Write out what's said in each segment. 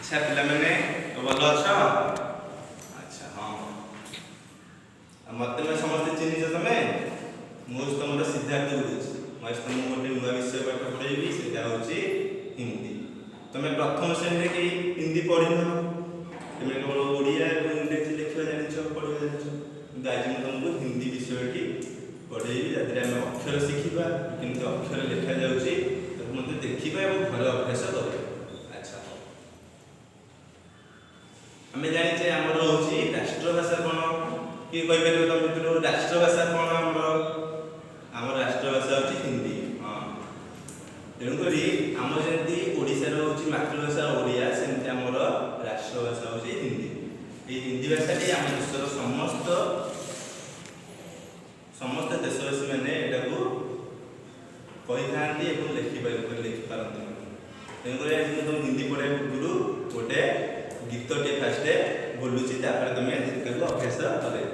अच्छा पिला मैंने तो भल अछ अच्छा हाँ मत समस्ते चिन्ह तुम मुझे तुम सिद्धार्थ बोलूँ मैं तुमको गोटे नुआ विषय पाठ पढ़ेबी से हिंदी तुम प्रथम श्रेणी में कहीं हिंदी पढ़ तुम केवल ओडिया और इंग्रेजी लिखा जान पढ़ा जान आज मुझे तुमको हिंदी विषयटी पढ़ेबी जहाँ आम अक्षर शिखा केमती अक्षर लिखा जाऊँगी मत देखा और घर अभ्यास कर आम जाने आमर हूँ राष्ट्रभाषा कौन किए कहीपर तुम भर राष्ट्रभाषा कौन आम राष्ट्रभाषा हूँ हिंदी हाँ तेणुक आम जमी ओडार हूँ मातृभाषा ओडिया सेमती आमर राष्ट्रभाषा हूँ हिंदी ये हिंदी भाषाटी आम देशर समस्त समस्त देशवासी मैंने यहाँ कही था लिखिपारती तेणुक आज तुम हिंदी पढ़ा पूर्व गोटे गीतटे फास्ट बोलूची तुम अभ्यास करे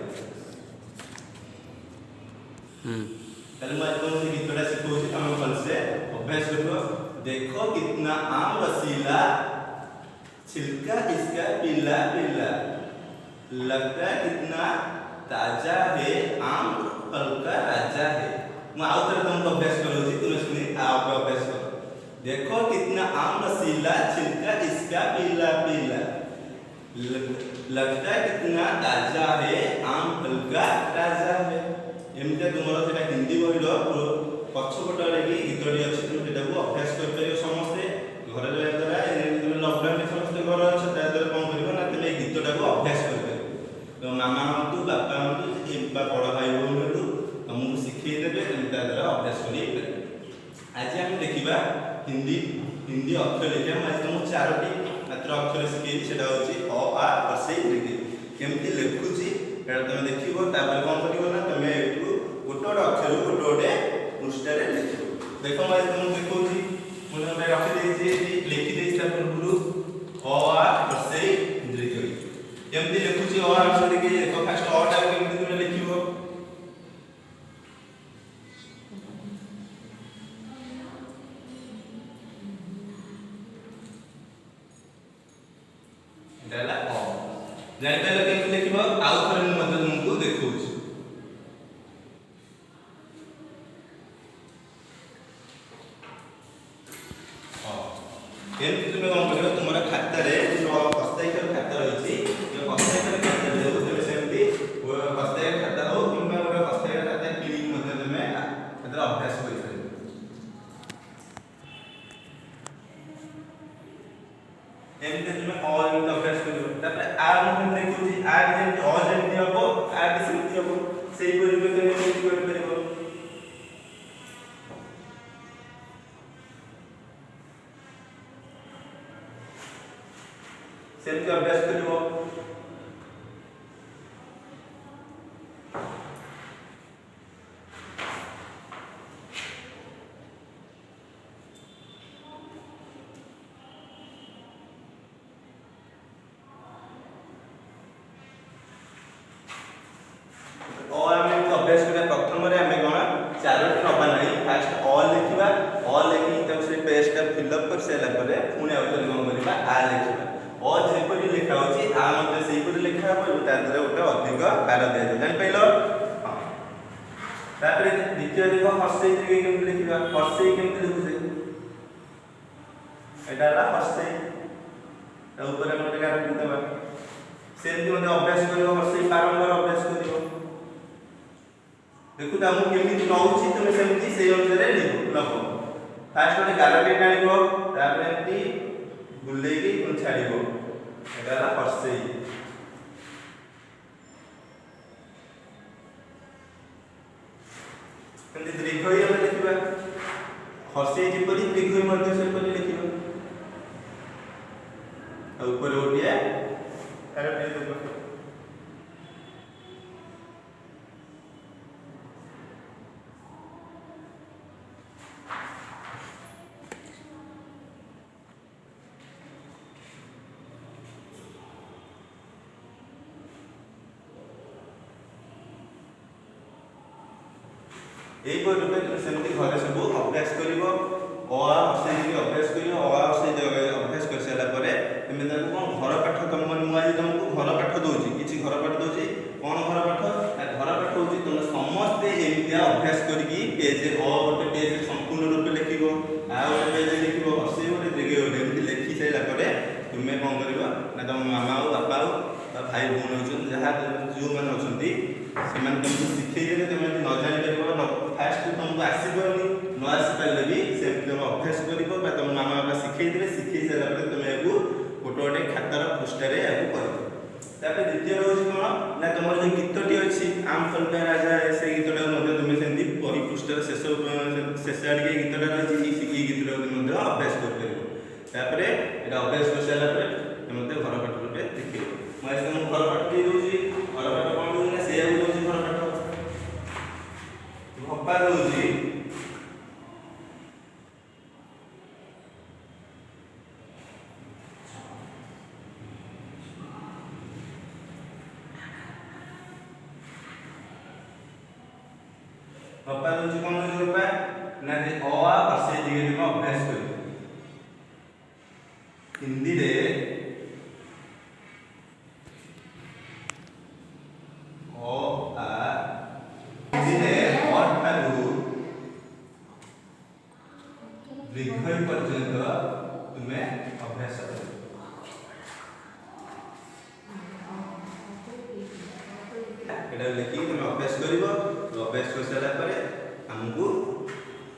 मुझे तुमको गीतटा शिखा तुम भलसे अभ्यास कर देखो कितना आम रसीला छिलका इसका पीला पीला लगता कितना ताजा है आम हल्का राजा है मैं आउ थे तुमको अभ्यास करूँ तुम्हें सुनी आप अभ्यास करो देखो कितना आम रसीला छिलका इसका पीला पीला लगता कितना ताजा है आम हल्का ताजा है एमती तुम से हिंदी बही पछपट आड़े गीतटी अच्छी तुम से अभ्यास कर समस्ते घर रहा द्वारा तुम लकडाउन समस्त घर अच्छे द्वारा कौन कर तुम ये गीतटा को अभ्यास कर मामा हूँ बापा हूँ बड़ भाई बहन हूँ तुमको शिखेदेवे तुम द्वारा अभ्यास कर आज आम देखा हिंदी हिंदी अक्षर लिखा मैं तुमको चारोटी मात्र अक्षर शिखेबी से हूँ अ आ केमती लिखुची तुम देख कौन कर तुम ये गोटे गोटे अक्षर गोटे गोटे पृष्ठार लिख देख मैं तुमको देखा मुझे रखी लिखिदे पूर्व अ आ केमती लिखुची अ आ देखिए देख फास्ट अटा केमती तुम लिख जानपारे केमती लिख आउ थे मुझे तुमको देखा केमती तुम कौन कर तुम खातार जो हस्ताक्षर खाता रही हस्ताक्षर खाता तुम सेमती हस्ताक्षर खाता हो कि गोटे हस्ताक्षर खाता किणी तुम अभ्यास कर एमती तुम अमती अभ्यास कर आ देखुची आ जमी अजमी हम आ सेमती हम से सेमती अभ्यास कर अभ्यास करा प्रथम कौन चारोटी नवा ना फास्ट अ लिखा अ लिखी पेजटा फिलअप कर सारापर पुणी आउ कौन करवा आ लिखा अपर लिखा आ से लिखा गोटे अधिक कार दि जापार हाँ तापर द्वितीय देख हर्षई केमती लिखा हर्षई केमती लिखुचे यहाँ हर्षई गोटे कार देवा सेमती मतलब अभ्यास कर हर्षई बारंबार अभ्यास कर देखो तुमको केमी नौ तुम सेमती से अनुसार नब फास्ट गोटे गारटे टाणी बुले छाड़ हर्षई दीर्घई आम लिखा हर्षई जपरी दीर्घई सेपरी लिखा ऊपर गोटे यही रूपे तुम सेमती घर सब अभ्यास कर अ आ बसैकी अभ्यास करियो अ आ बसै अभ्यास कर सारा परे तुमे ताको कोन घर पाठ तुम मु आज तुमको घर पाठ दोची किछि घर पाठ दोची कोन घर पाठ होची तुम समस्त एमितिया अभ्यास करिकी पेज अ गोटे पेज संपूर्ण रूप लिखिबो आ गोटे पेज लिखिबो बसै गोटे जगह गोटे एमिति लिखि सारा परे तुमे कोन करबो ना तुम मामा हो बापा हो भाई भौणी होचन जहा जो मान होचंती से मान तुमको सिखै देले तुम न जानि परबो न फास्ट तुमको आसीबोनी न आसी पाले भी से तुम अभ्यास करिबो बा तुम मामा बापा सिखै देले सिखै सारा परे तुम एगु गोटे गोटे खातार पृष्ठरे एगु करबो तापर द्वितीय रहउछि कोन ना तुमर जे गीतटी अछि आम फलका राजा से गीतटा मध्ये तुम सेंती बही पृष्ठर शेष आडके गीतटा रहछि ई गीतटा मध्ये अभ्यास कर परबो तापर एटा अभ्यास कर सारा परे तुमते घर पाठ रूपे देखिबो मैं तुम घर पाठ दे दोजी घर पाठ कोन दोजी ना से आउ दोजी घर पाठ भप्पा दोजी भप्पा दोजी कोन दोजी भप्पा ना जे अ आ बसै दिगे तुम अभ्यास कर हिंदी रे दीर्घ पर्यंत तुम्हें अभ्यास करो एटा लेखि तुम अभ्यास करिवो अभ्यास कर सारा परे हमकु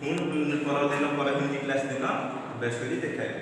पुन पर दिन पर हिंदी क्लास दिन अभ्यास करी देखाइबो